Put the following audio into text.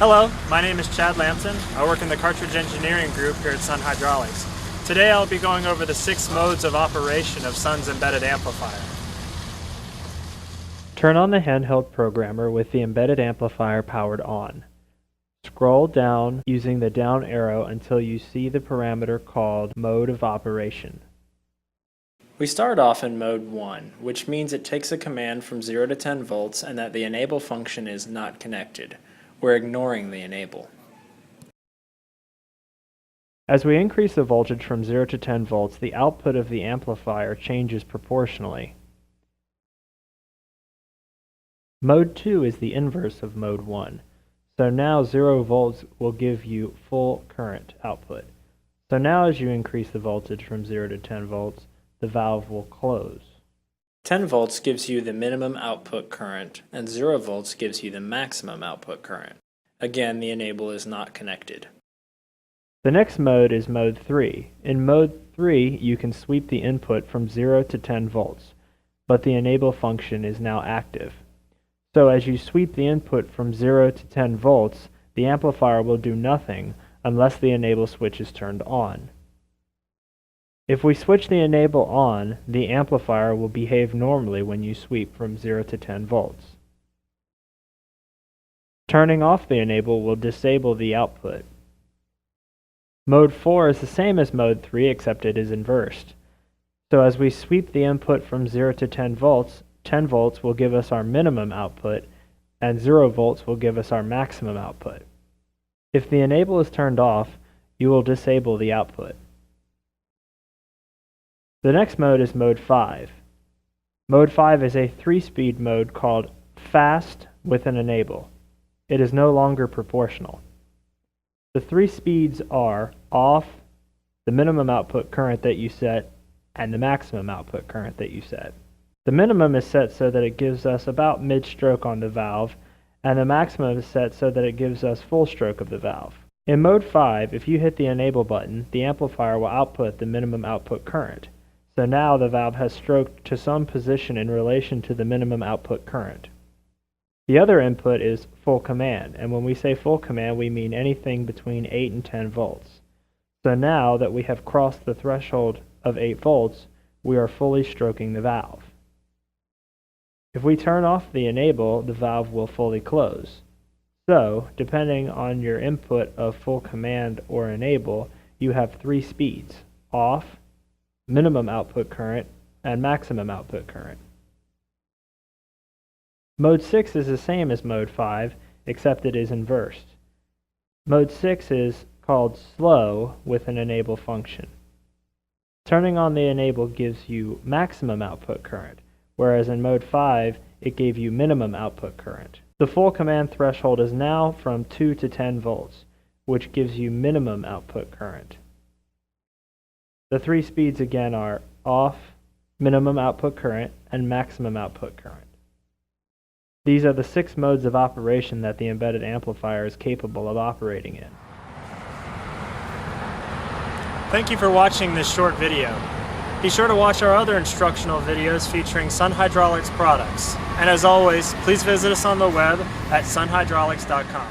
Hello, my name is Chad Lampton. I work in the cartridge engineering group here at Sun Hydraulics. Today I'll be going over the 6 modes of operation of Sun's embedded amplifier. Turn on the handheld programmer with the embedded amplifier powered on. Scroll down using the down arrow until you see the parameter called Mode of Operation. We start off in mode 1, which means it takes a command from 0 to 10 volts and that the enable function is not connected. We're ignoring the enable. As we increase the voltage from 0 to 10 volts, the output of the amplifier changes proportionally. Mode 2 is the inverse of mode 1. So now 0 volts will give you full current output. So now as you increase the voltage from 0 to 10 volts, the valve will close. 10 volts gives you the minimum output current, and 0 volts gives you the maximum output current. Again, the enable is not connected. The next mode is mode 3. In mode 3, you can sweep the input from 0 to 10 volts, but the enable function is now active. So as you sweep the input from 0 to 10 volts, the amplifier will do nothing unless the enable switch is turned on. If we switch the enable on, the amplifier will behave normally when you sweep from 0 to 10 volts. Turning off the enable will disable the output. Mode 4 is the same as mode 3 except it is inversed. So as we sweep the input from 0 to 10 volts will give us our minimum output and 0 volts will give us our maximum output. If the enable is turned off, you will disable the output. The next mode is mode 5. Mode 5 is a 3-speed mode called fast with an enable. It is no longer proportional. The 3 speeds are off, the minimum output current that you set, and the maximum output current that you set. The minimum is set so that it gives us about mid-stroke on the valve, and the maximum is set so that it gives us full stroke of the valve. In mode 5, if you hit the enable button, the amplifier will output the minimum output current. So now the valve has stroked to some position in relation to the minimum output current. The other input is full command, and when we say full command, we mean anything between 8 and 10 volts. So now that we have crossed the threshold of 8 volts, we are fully stroking the valve. If we turn off the enable, the valve will fully close. So, depending on your input of full command or enable, you have 3 speeds: off, minimum output current, and maximum output current. Mode 6 is the same as mode 5, except it is inversed. Mode 6 is called slow with an enable function. Turning on the enable gives you maximum output current, whereas in mode 5, it gave you minimum output current. The full command threshold is now from 2 to 10 volts, which gives you minimum output current. The 3 speeds again are off, minimum output current, and maximum output current. These are the 6 modes of operation that the embedded amplifier is capable of operating in. Thank you for watching this short video. Be sure to watch our other instructional videos featuring Sun Hydraulics products. And as always, please visit us on the web at sunhydraulics.com.